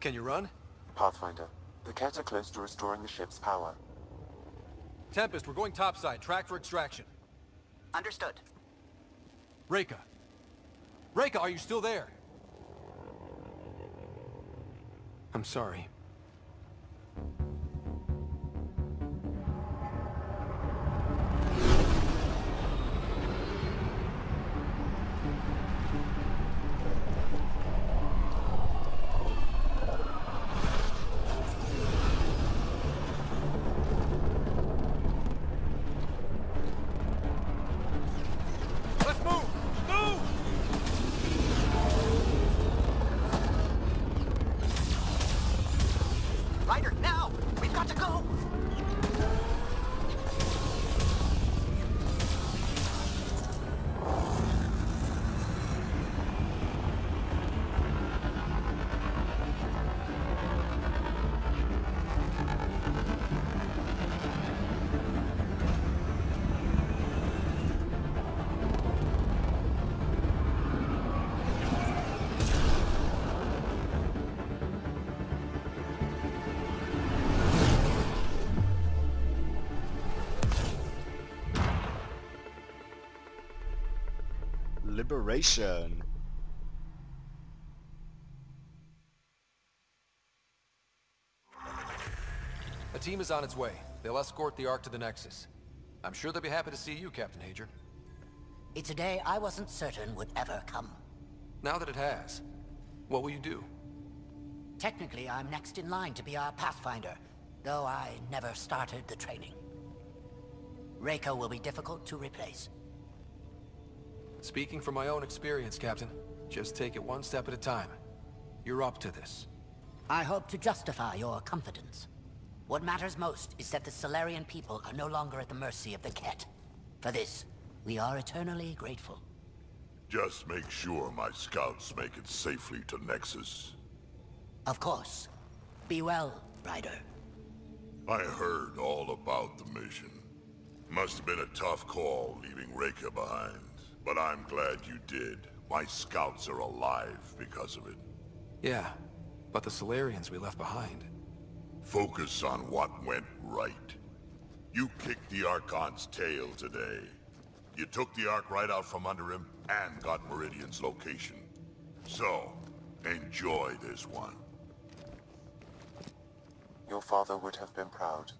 Can you run? Pathfinder, the Ket are close to restoring the ship's power. Tempest, we're going topside. Track for extraction. Understood. Reka! Reka, are you still there? I'm sorry. Ryder, now! We've got to go! Liberation. A team is on its way. They'll escort the Ark to the Nexus. I'm sure they'll be happy to see you, Captain Hager. It's a day I wasn't certain would ever come. Now that it has, what will you do? Technically, I'm next in line to be our Pathfinder, though I never started the training. Reka will be difficult to replace. Speaking from my own experience, Captain, just take it one step at a time. You're up to this. I hope to justify your confidence. What matters most is that the Solarian people are no longer at the mercy of the Ket. For this, we are eternally grateful. Just make sure my scouts make it safely to Nexus. Of course. Be well, Ryder. I heard all about the mission. Must have been a tough call leaving Reka behind. But I'm glad you did. My scouts are alive because of it. Yeah, but the Solarians we left behind. Focus on what went right. You kicked the Archon's tail today. You took the Ark right out from under him and got Meridian's location. So, enjoy this one. Your father would have been proud.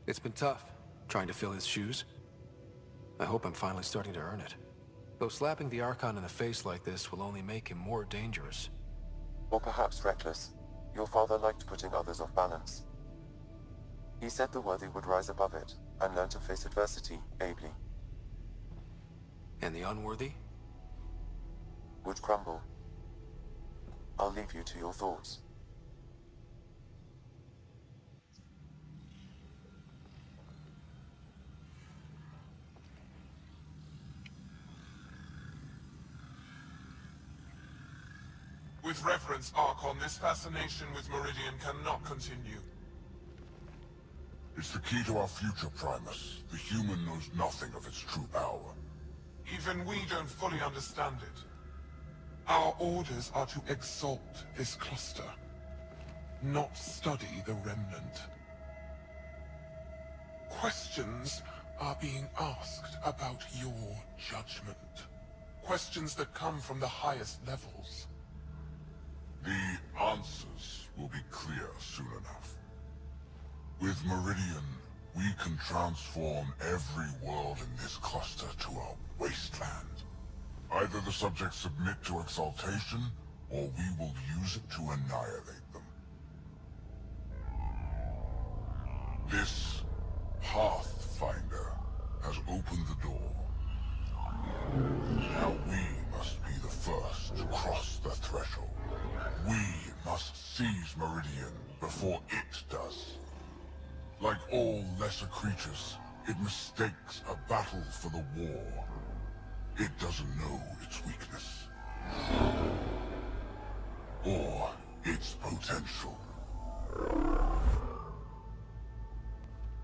It's been tough, trying to fill his shoes. I hope I'm finally starting to earn it. Though slapping the Archon in the face like this will only make him more dangerous. Or perhaps reckless. Your father liked putting others off balance. He said the worthy would rise above it, and learn to face adversity ably. And the unworthy? Would crumble. I'll leave you to your thoughts. With reference, Archon, this fascination with Meridian cannot continue. It's the key to our future, Primus. The human knows nothing of its true power. Even we don't fully understand it. Our orders are to exalt this cluster, not study the remnant. Questions are being asked about your judgment. Questions that come from the highest levels. The answers will be clear soon enough. With Meridian, we can transform every world in this cluster to a wasteland. Either the subjects submit to exaltation, or we will use it to annihilate them. This Pathfinder has opened the door. Now we must be the first to cross the threshold. We must seize Meridian before it does. Like all lesser creatures, it mistakes a battle for the war. It doesn't know its weakness. Or its potential.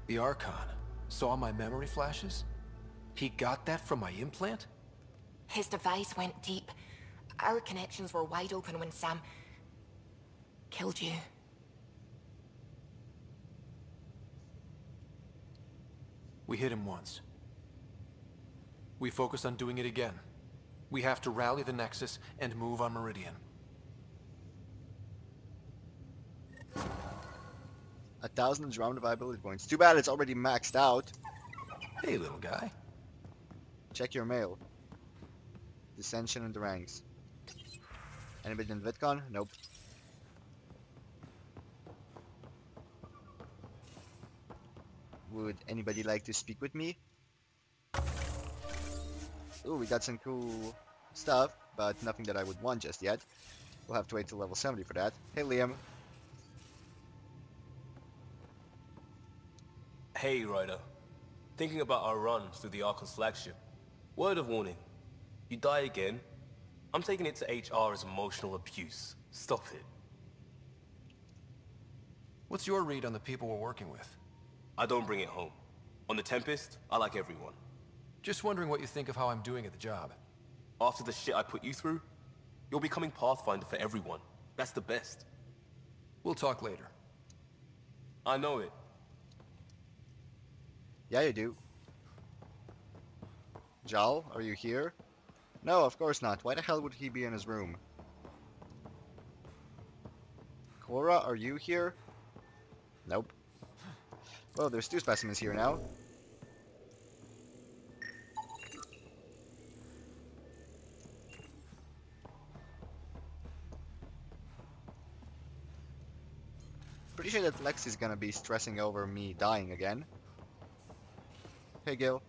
The Archon saw my memory flashes? He got that from my implant? His device went deep. Our connections were wide open when Sam... killed you. We hit him once. We focus on doing it again. We have to rally the Nexus and move on Meridian. 1,000 Andromeda viability points. Too bad it's already maxed out. Hey, little guy. Check your mail. Dissension in the ranks. Anybody in VidCon? Nope. Would anybody like to speak with me? Ooh, we got some cool stuff, but nothing that I would want just yet. We'll have to wait till level 70 for that. Hey, Liam. Hey, Ryder. Thinking about our run through the Archon's flagship. Word of warning. You die again, I'm taking it to HR as emotional abuse. Stop it. What's your read on the people we're working with? I don't bring it home. On the Tempest, I like everyone. Just wondering what you think of how I'm doing at the job. After the shit I put you through, you're becoming Pathfinder for everyone. That's the best. We'll talk later. I know it. Yeah, you do. Jal, are you here? No, of course not. Why the hell would he be in his room? Cora, are you here? Nope. Well, there's 2 specimens here now. Pretty sure that Lex is gonna be stressing over me dying again. Hey, Gil.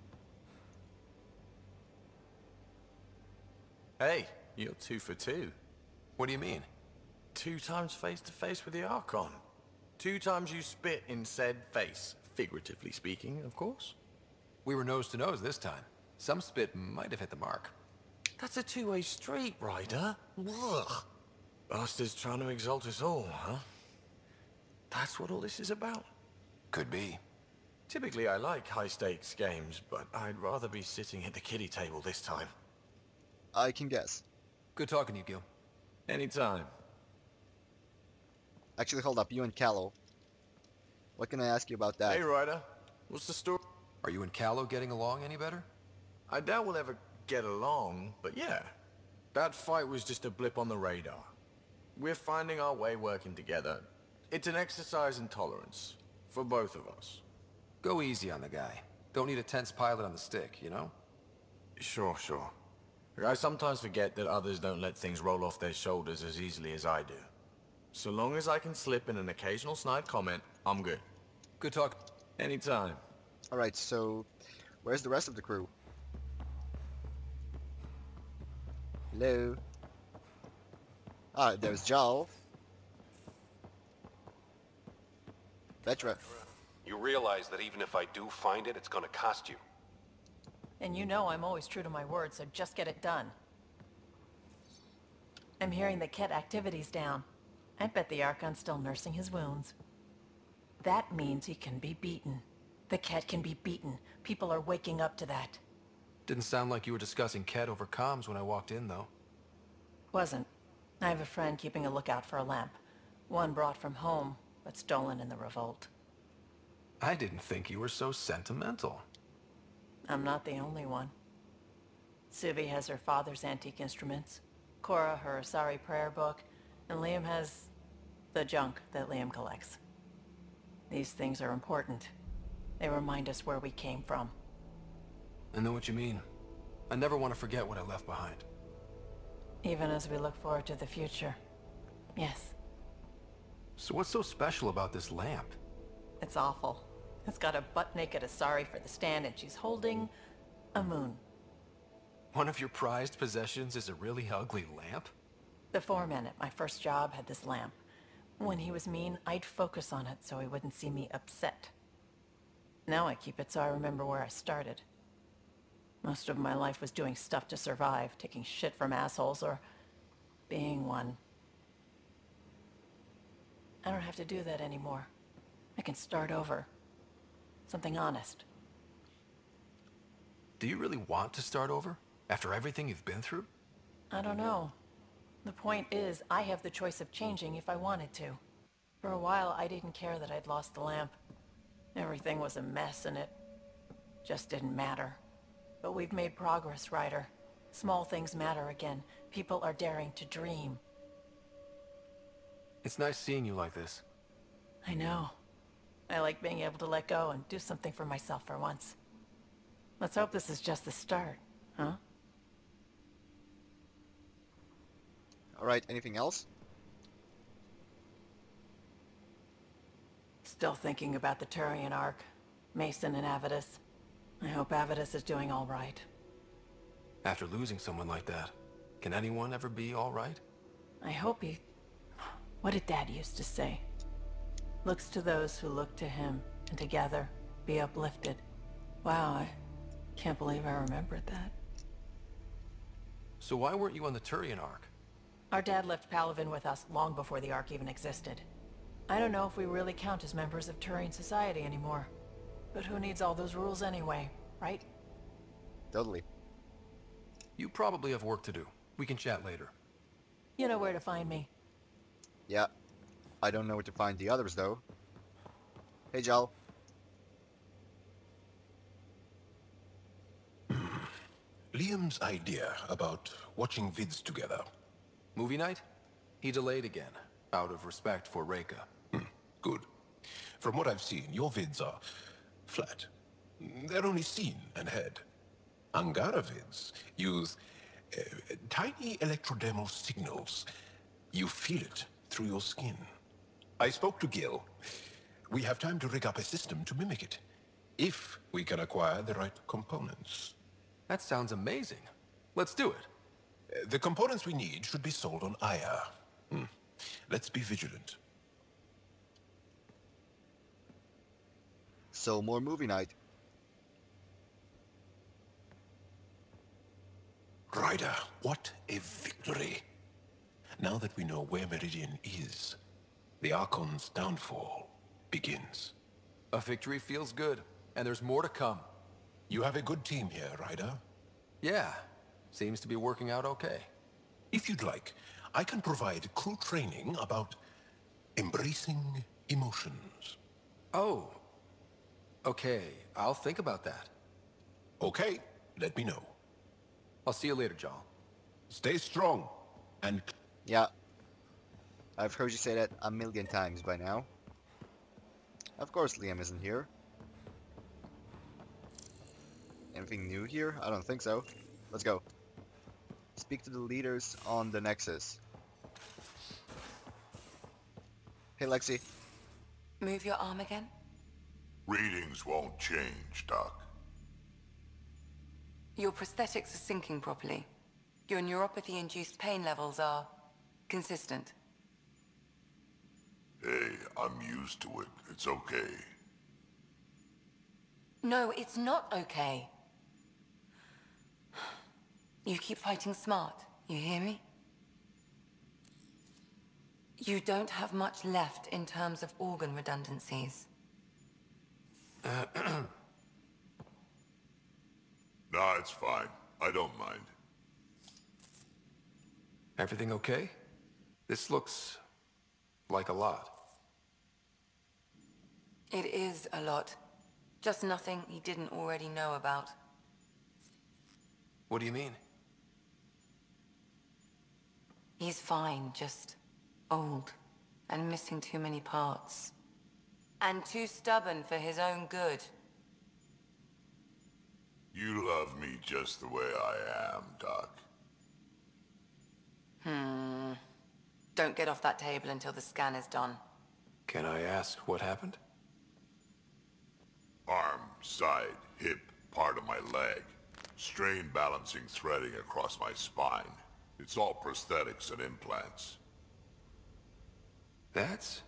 Hey, you're 2 for 2. What do you mean? 2 times face to face with the Archon. 2 times you spit in said face. Figuratively speaking, of course. We were nose to nose this time. Some spit might have hit the mark. That's a 2-way street, Ryder. Ugh. Bastard's trying to exalt us all, huh? That's what all this is about? Could be. Typically I like high-stakes games, but I'd rather be sitting at the kiddie table this time. I can guess. Good talking to you, Gil. Anytime. Actually, hold up. You and Callow. What can I ask you about that? Hey, Ryder. What's the story? Are you and Callow getting along any better? I doubt we'll ever get along, but yeah. That fight was just a blip on the radar. We're finding our way working together. It's an exercise in tolerance. For both of us. Go easy on the guy. Don't need a tense pilot on the stick, you know? Sure. I sometimes forget that others don't let things roll off their shoulders as easily as I do. So long as I can slip in an occasional snide comment, I'm good. Good talk. Anytime. Alright, so where's the rest of the crew? Hello? Ah, there's Jal. Vetra. You realize that even if I do find it, it's gonna cost you. And you know I'm always true to my word, so just get it done. I'm hearing the Ket activity's down. I bet the Archon's still nursing his wounds. That means he can be beaten. The Ket can be beaten. People are waking up to that. Didn't sound like you were discussing Ket over comms when I walked in, though. Wasn't. I have a friend keeping a lookout for a lamp. One brought from home, but stolen in the revolt. I didn't think you were so sentimental. I'm not the only one. Suvi has her father's antique instruments, Cora her Asari prayer book, and Liam has the junk that Liam collects. These things are important. They remind us where we came from. I know what you mean. I never want to forget what I left behind. Even as we look forward to the future. Yes. So what's so special about this lamp? It's awful. It's got a butt-naked Asari for the stand, and she's holding a moon. One of your prized possessions is a really ugly lamp? The foreman at my first job had this lamp. When he was mean, I'd focus on it so he wouldn't see me upset. Now I keep it so I remember where I started. Most of my life was doing stuff to survive, taking shit from assholes, or being one. I don't have to do that anymore. I can start over. Something honest. Do you really want to start over? After everything you've been through? I don't know. The point is, I have the choice of changing if I wanted to. For a while, I didn't care that I'd lost the lamp. Everything was a mess and it just didn't matter. But we've made progress, Ryder. Small things matter again. People are daring to dream. It's nice seeing you like this. I know. I like being able to let go and do something for myself for once. Let's hope this is just the start, huh? Alright, anything else? Still thinking about the Turian Ark, Mason and Avidus. I hope Avidus is doing all right. After losing someone like that, can anyone ever be all right? I hope he... What did Dad used to say? Looks to those who look to him, and together be uplifted. Wow, I can't believe I remembered that. So why weren't you on the Turian Ark? Our dad left Palavin with us long before the Ark even existed. I don't know if we really count as members of Turian society anymore. But who needs all those rules anyway, right? Totally. You probably have work to do. We can chat later. You know where to find me. Yeah. I don't know where to find the others, though. Hey, Jal. Liam's idea about watching vids together. Movie night? He delayed again, out of respect for Reika. Good. From what I've seen, your vids are flat. They're only seen and heard. Angara vids use tiny electrodermal signals. You feel it through your skin. I spoke to Gil. We have time to rig up a system to mimic it, if we can acquire the right components. That sounds amazing. Let's do it. The components we need should be sold on Aya. Let's be vigilant. So, more movie night. Ryder, what a victory. Now that we know where Meridian is, the Archon's downfall begins. A victory feels good, and there's more to come. You have a good team here, Ryder. Yeah, seems to be working out okay. If you'd like, I can provide crew training about embracing emotions. Oh, okay, I'll think about that. Okay, let me know. I'll see you later, John. Stay strong, and... Yeah. I've heard you say that a million times by now. Of course Liam isn't here. Anything new here? I don't think so. Let's go. Speak to the leaders on the Nexus. Hey, Lexi. Move your arm again? Readings won't change, Doc. Your prosthetics are syncing properly. Your neuropathy-induced pain levels are consistent. Hey, I'm used to it. It's okay. No, it's not okay. You keep fighting smart, you hear me? You don't have much left in terms of organ redundancies. Nah, it's fine. I don't mind. Everything okay? This looks like a lot. It is a lot. Just nothing he didn't already know about. What do you mean? He's fine, just old and missing too many parts. And too stubborn for his own good. You love me just the way I am, Doc. Don't get off that table until the scan is done. Can I ask what happened? Arm, side, hip, part of my leg. Strain balancing threading across my spine. It's all prosthetics and implants. That's...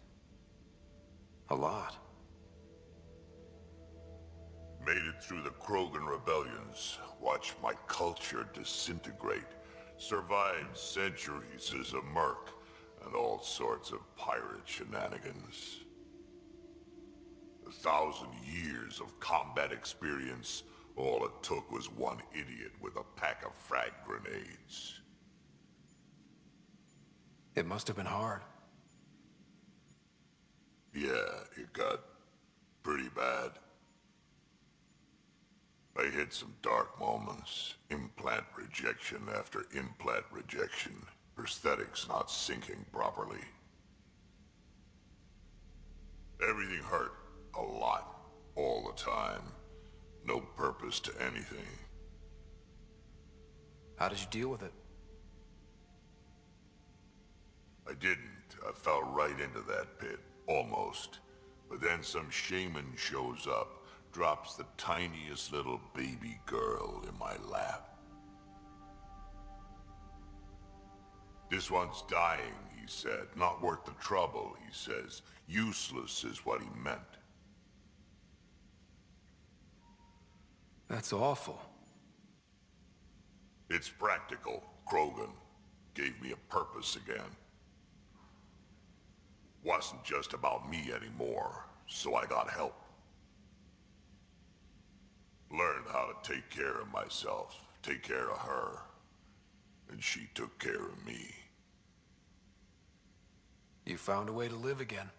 a lot. Made it through the Krogan rebellions. Watched my culture disintegrate. Survived centuries as a merc. And all sorts of pirate shenanigans. 1,000 years of combat experience. All it took was one idiot with a pack of frag grenades. It must have been hard. Yeah, it got pretty bad. I hit some dark moments. Implant rejection after implant rejection. Prosthetics not syncing properly. Everything hurt. A lot. All the time. No purpose to anything. How did you deal with it? I didn't. I fell right into that pit. Almost. But then some shaman shows up, drops the tiniest little baby girl in my lap. This one's dying, he said. Not worth the trouble, he says. Useless is what he meant. That's awful. It's practical. Krogan gave me a purpose again. Wasn't just about me anymore, so I got help. Learned how to take care of myself, take care of her. And she took care of me. You found a way to live again.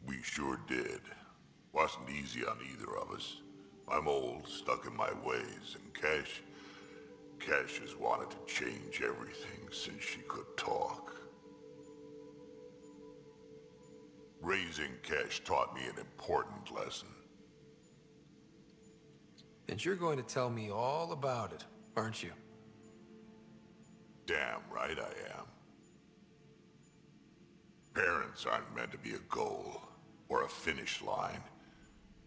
We sure did. Wasn't easy on either of us. I'm old, stuck in my ways, and Cash has wanted to change everything since she could talk. Raising Cash taught me an important lesson. And you're going to tell me all about it, aren't you? Damn right I am. Parents aren't meant to be a goal, or a finish line.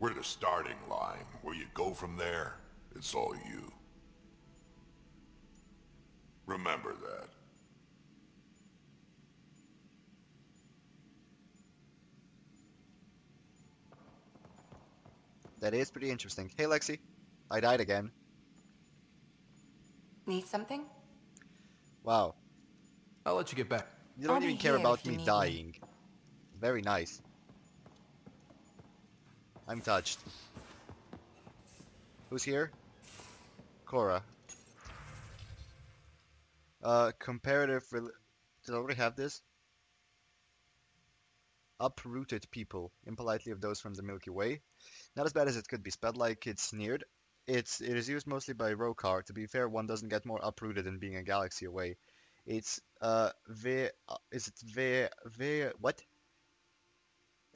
We're the starting line. Where you go from there, it's all you. Remember that. That is pretty interesting. Hey, Lexi. I died again. Need something? Wow. I'll let you get back. You don't I'll be even care here about if you me need me. dying. Very nice. I'm touched. Who's here? Cora. Comparative... Did I already have this? Uprooted people. Impolitely of those from the Milky Way. Not as bad as it could be. Spelled like it's sneered. It is used mostly by Rokar. To be fair, one doesn't get more uprooted than being a galaxy away. It's, what?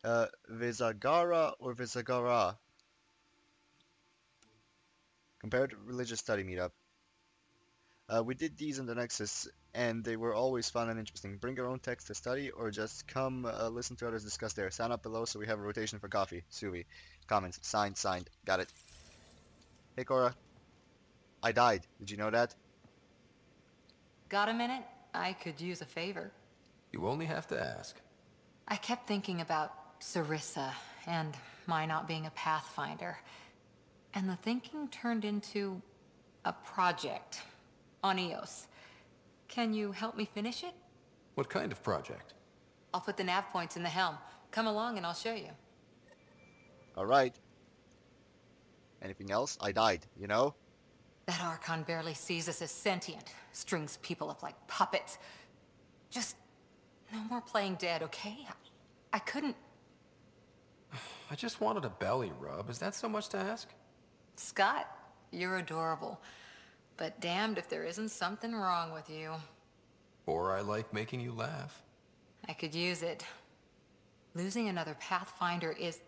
Visagara or Visagara? Compared to religious study meetup. We did these in the Nexus, and they were always fun and interesting. Bring your own text to study, or just come listen to others discuss there. Sign up below so we have a rotation for coffee. Suvi. Comments. Signed. Got it. Hey, Cora. I died. Did you know that? Got a minute? I could use a favor. You only have to ask. I kept thinking about Sarissa and my not being a pathfinder. And the thinking turned into a project on Eos. Can you help me finish it? What kind of project? I'll put the nav points in the helm. Come along and I'll show you. Alright. Anything else? I died, you know? That Archon barely sees us as sentient. Strings people up like puppets. Just no more playing dead, okay? I couldn't... I just wanted a belly rub. Is that so much to ask? Scott, you're adorable. But damned if there isn't something wrong with you. Or I like making you laugh. I could use it. Losing another Pathfinder is...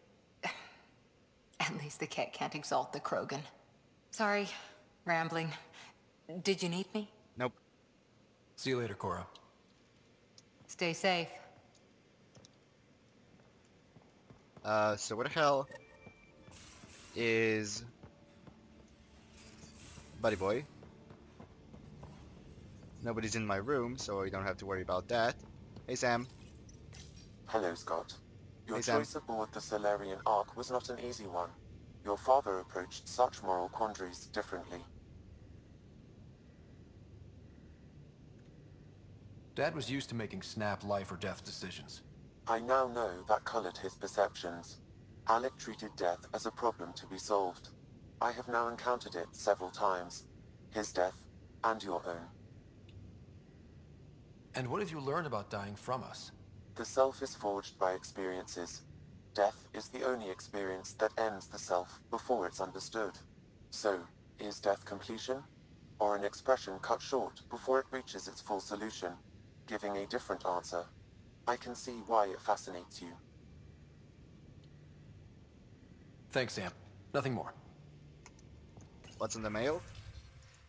At least the cat can't exalt the Krogan. Sorry, rambling. Did you need me? Nope. See you later, Cora. Stay safe. So what the hell is Buddy Boy? Nobody's in my room, so I don't have to worry about that. Hey, Sam. Hello, Scott. Your Hey, Sam. choice aboard the Solarian Ark was not an easy one. Your father approached such moral quandaries differently. Dad was used to making snap life or death decisions. I now know that colored his perceptions. Alec treated death as a problem to be solved. I have now encountered it several times. His death, and your own. And what have you learned about dying from us? The self is forged by experiences. Death is the only experience that ends the self before it's understood. So, is death completion? Or an expression cut short before it reaches its full solution, giving a different answer? I can see why it fascinates you. Thanks, Sam. Nothing more. What's in the mail?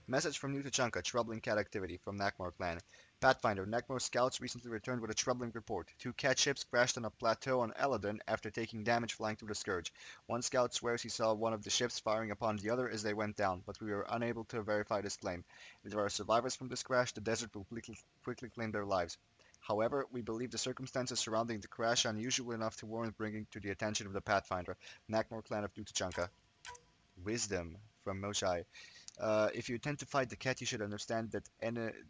Message from New Tachanka, troubling cat activity from Nakmor clan. Pathfinder, Nakmor scouts recently returned with a troubling report. 2 cat ships crashed on a plateau on Eladon after taking damage flying through the Scourge. One scout swears he saw one of the ships firing upon the other as they went down, but we were unable to verify this claim. If there are survivors from this crash, the desert will quickly claim their lives. However, we believe the circumstances surrounding the crash are unusual enough to warrant bringing to the attention of the Pathfinder, Nakmor clan of New Tachanka. Wisdom from Moshai. If you intend to fight the cat, you should understand that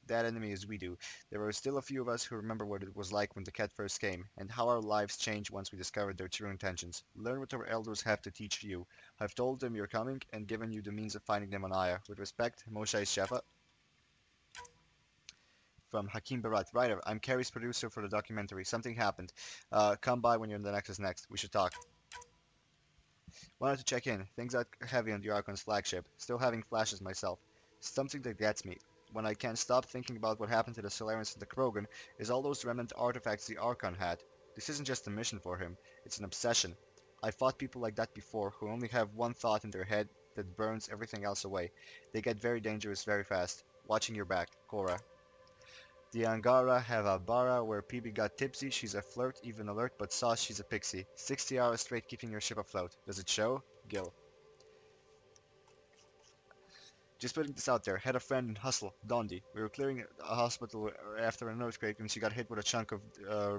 that enemy as we do. There are still a few of us who remember what it was like when the cat first came, and how our lives changed once we discovered their true intentions. Learn what our elders have to teach you. I've told them you're coming, and given you the means of finding them on Aya. With respect, Moshai Shefa. From Hakim Barat. Ryder, I'm Carrie's producer for the documentary. Something happened. Come by when you're in the Nexus next. We should talk. Wanted to check in. Things are heavy on the Archon's flagship. Still having flashes myself. Something that gets me, when I can't stop thinking about what happened to the Solarians and the Krogan, is all those remnant artifacts the Archon had. This isn't just a mission for him. It's an obsession. I fought people like that before, who only have one thought in their head that burns everything else away. They get very dangerous very fast. Watching your back, Cora. The Angara have a bara where PB got tipsy. She's a flirt, even alert, but sauce, she's a pixie. 60 hours straight keeping your ship afloat. Does it show? Gil. Just putting this out there. Had a friend in Hustle, Dondi. We were clearing a hospital after an earthquake and she got hit with a chunk of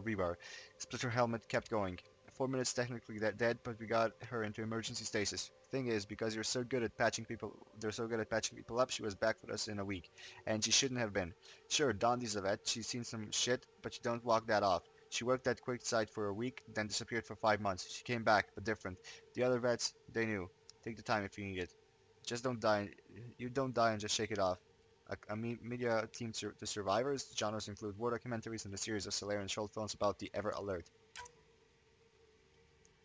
rebar. Split her helmet, kept going. 4 minutes technically dead, but we got her into emergency stasis. Thing is, because they're so good at patching people up, she was back with us in a week. And she shouldn't have been. Sure, Dondi's a vet, she's seen some shit, but you don't walk that off. She worked at Quick Site for a week, then disappeared for 5 months. She came back, but different. The other vets, they knew. Take the time if you need it. Just don't die. You don't die and just shake it off. A media team to survivors. Genres include war documentaries and a series of Solarian short films about the Ever Alert.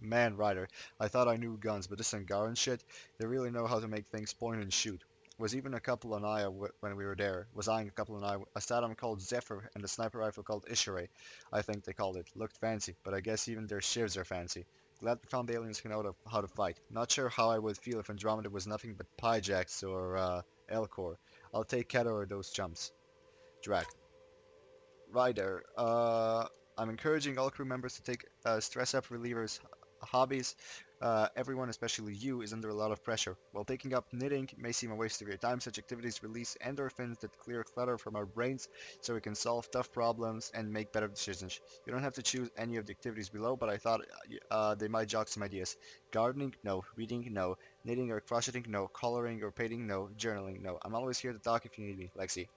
Man, Ryder, I thought I knew guns, but this Angaran shit, they really know how to make things point and shoot. Was even a couple on Aya when we were there. Was eyeing a couple on Aya. A Saddam called Zephyr and a sniper rifle called Ishere, I think they called it. Looked fancy, but I guess even their shivs are fancy. Glad we found aliens who know how to fight. Not sure how I would feel if Andromeda was nothing but Pyjax or Elcor. I'll take Keter or those chumps. Drac. Ryder, I'm encouraging all crew members to take stress-up relievers hobbies. Everyone, especially you, is under a lot of pressure. While taking up knitting may seem a waste of your time, such activities release endorphins that clear clutter from our brains so we can solve tough problems and make better decisions. You don't have to choose any of the activities below, but I thought they might jog some ideas. Gardening? No. Reading? No. Knitting or crocheting? No. Coloring or painting? No. Journaling? No. I'm always here to talk if you need me, Lexi.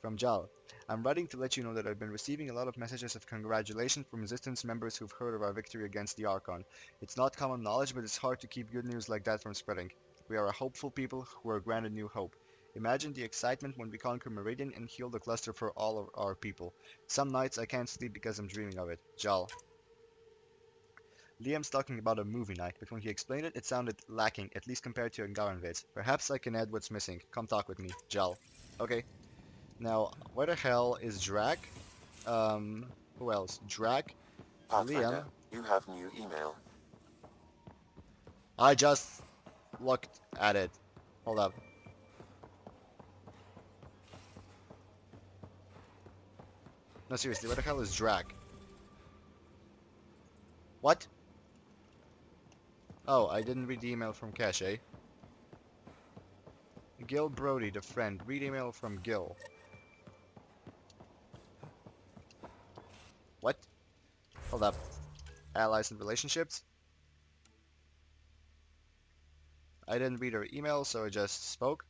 From Jal. I'm writing to let you know that I've been receiving a lot of messages of congratulations from Resistance members who've heard of our victory against the Archon. It's not common knowledge, but it's hard to keep good news like that from spreading. We are a hopeful people who are granted new hope. Imagine the excitement when we conquer Meridian and heal the cluster for all of our people. Some nights I can't sleep because I'm dreaming of it. Jal. Liam's talking about a movie night, but when he explained it, it sounded lacking, at least compared to Angaran vids. Perhaps I can add what's missing. Come talk with me. Jal. Okay. Now, where the hell is Drac? Who else? Drac, Pathfinder, Liam. you have new email. I just looked at it. Hold up. No, seriously, where the hell is Drac? What? Oh, I didn't read the email from Cache. Gil Brody, the friend. Read email from Gil. What? Hold up. Allies and relationships? I didn't read her email, so I just spoke.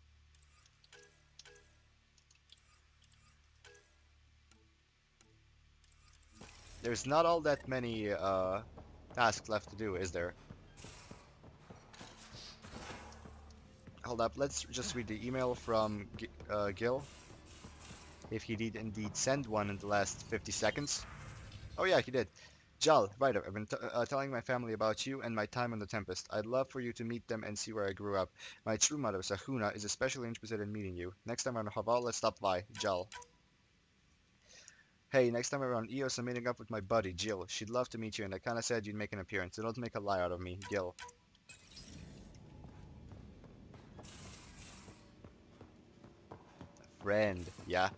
There's not all that many tasks left to do, is there? Hold up, let's just read the email from Gil. if he did indeed send one in the last 50 seconds. Oh yeah, he did. Jal, Ryder, I've been telling my family about you and my time on the Tempest. I'd love for you to meet them and see where I grew up. My true mother, Sahuna, is especially interested in meeting you. Next time on Haval, let's stop by. Jal. Hey, next time around EOS, I'm meeting up with my buddy, Jill. She'd love to meet you, and I kinda said you'd make an appearance, so don't make a lie out of me, Gil. Friend, yeah?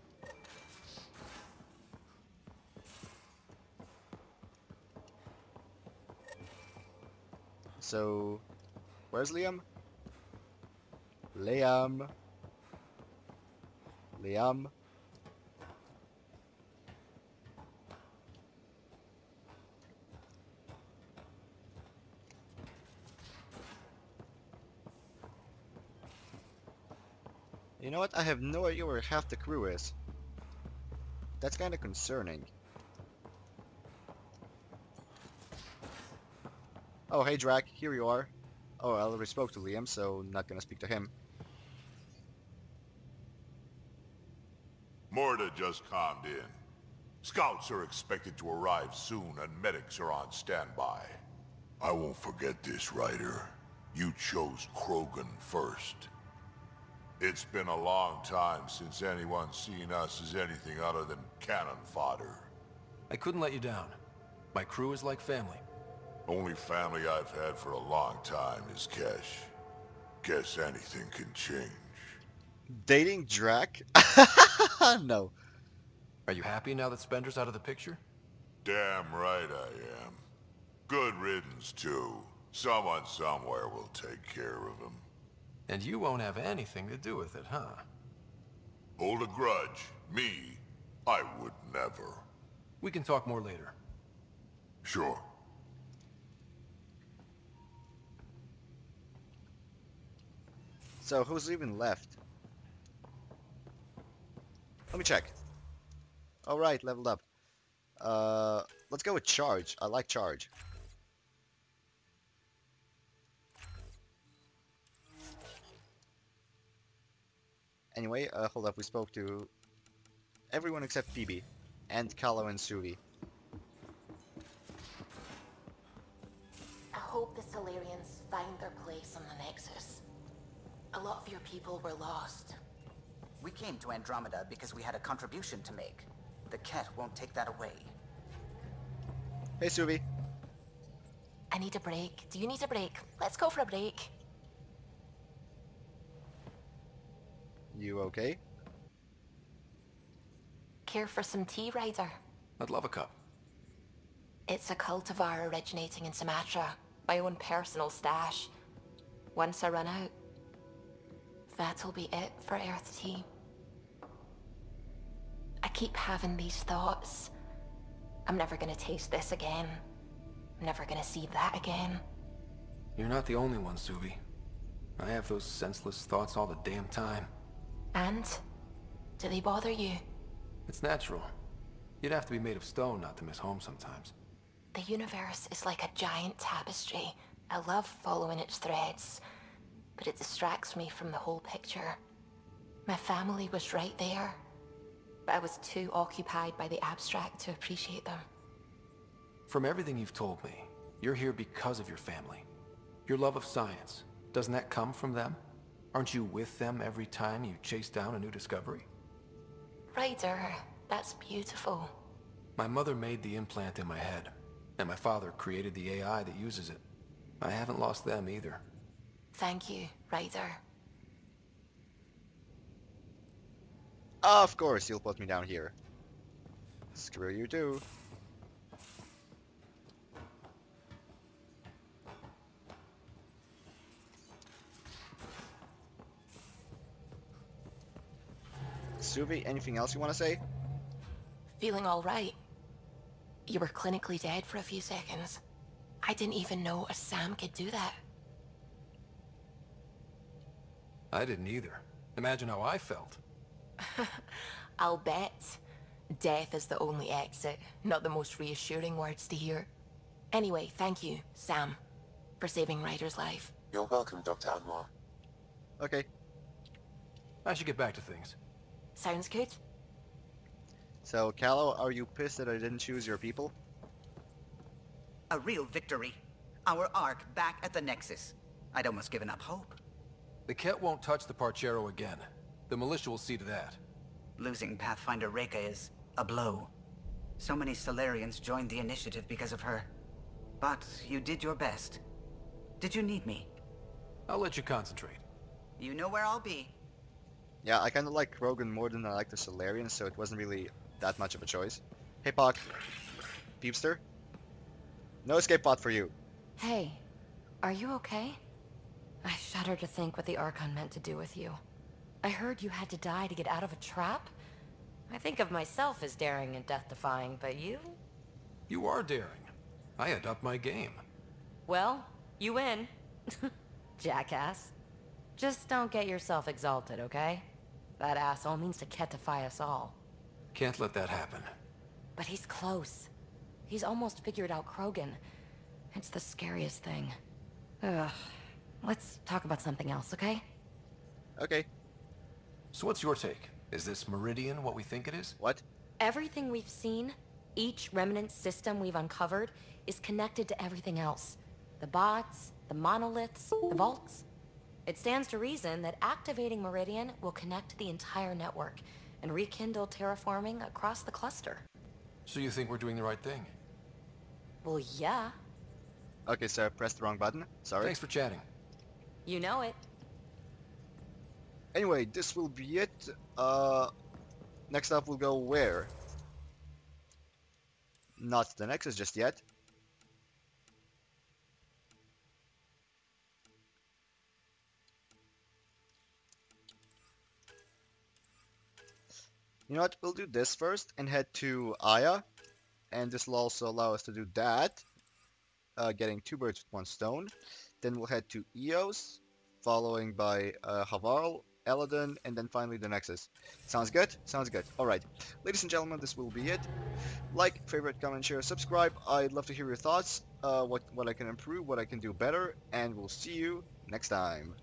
So, where's Liam? Liam. Liam. You know what? I have no idea where half the crew is. That's kind of concerning. Oh, hey Drac, here you are. Oh, I already spoke to Liam, so not gonna speak to him. Morta just calmed in. Scouts are expected to arrive soon and medics are on standby. I won't forget this, Ryder. You chose Krogan first. It's been a long time since anyone's seen us as anything other than cannon fodder. I couldn't let you down. My crew is like family. Only family I've had for a long time is Kesh. Guess anything can change. Dating Drac? No. Are you happy now that Spender's out of the picture? Damn right I am. Good riddance, too. Someone somewhere will take care of him. And you won't have anything to do with it, huh? Hold a grudge. Me? I would never. We can talk more later. Sure. So, who's even left? Let me check. Alright, leveled up. Let's go with Charge. I like Charge. Anyway, hold up, we spoke to everyone except Phoebe, and Kahlo and Suvi. I hope the Solarians find their place on the Nexus. A lot of your people were lost. We came to Andromeda because we had a contribution to make. The Ket won't take that away. Hey, Suvi. I need a break. Do you need a break? Let's go for a break. You okay? Care for some tea, Ryder? I'd love a cup. It's a cultivar originating in Sumatra. My own personal stash. Once I run out, that'll be it for Earth tea. I keep having these thoughts. I'm never gonna taste this again. I'm never gonna see that again. You're not the only one, Suvi. I have those senseless thoughts all the damn time. And? Do they bother you? It's natural. You'd have to be made of stone not to miss home sometimes. The universe is like a giant tapestry. I love following its threads, but it distracts me from the whole picture. My family was right there, but I was too occupied by the abstract to appreciate them. From everything you've told me, you're here because of your family. Your love of science, doesn't that come from them? Aren't you with them every time you chase down a new discovery? Ryder, that's beautiful. My mother made the implant in my head, and my father created the AI that uses it. I haven't lost them either. Thank you, Ryder. Of course, you'll put me down here. Screw you too. Suvi, anything else you want to say? Feeling all right. You were clinically dead for a few seconds. I didn't even know a Sam could do that. I didn't either. Imagine how I felt. I'll bet. Death is the only exit, not the most reassuring words to hear. Anyway, thank you, Sam, for saving Ryder's life. You're welcome, Dr. Anwar. Okay. I should get back to things. Sounds good. So, Callow, are you pissed that I didn't choose your people? A real victory. Our Ark back at the Nexus. I'd almost given up hope. The Ket won't touch the Parchero again. The militia will see to that. Losing Pathfinder Reka is a blow. So many Solarians joined the Initiative because of her. But you did your best. Did you need me? I'll let you concentrate. You know where I'll be. Yeah, I kinda like Krogan more than I like the Solarians, so it wasn't really that much of a choice. Hey, Pock. Peepster? No escape pod for you. Hey, are you okay? I shudder to think what the Archon meant to do with you. I heard you had to die to get out of a trap? I think of myself as daring and death-defying, but you? You are daring. I had upped my game. Well, you win. Jackass. Just don't get yourself exalted, okay? That asshole means to ketify us all. Can't let that happen. But he's close. He's almost figured out Krogan. It's the scariest thing. Ugh. Let's talk about something else, okay? Okay. So what's your take? Is this Meridian what we think it is? What? Everything we've seen, each remnant system we've uncovered, is connected to everything else. The bots, the monoliths, the vaults. It stands to reason that activating Meridian will connect the entire network and rekindle terraforming across the cluster. So you think we're doing the right thing? Well, yeah. Okay, so I pressed the wrong button. Sorry. Thanks for chatting. You know it. Anyway, this will be it. Next up we'll go where? Not the Nexus just yet. You know what, we'll do this first and head to Aya. And this will also allow us to do that. Getting 2 birds with 1 stone. Then we'll head to Eos, following by Havarl, Eladon, and then finally the Nexus. Sounds good? Sounds good. Alright. Ladies and gentlemen, this will be it. Like, favorite, comment, share, subscribe. I'd love to hear your thoughts. What I can improve, what I can do better. And we'll see you next time.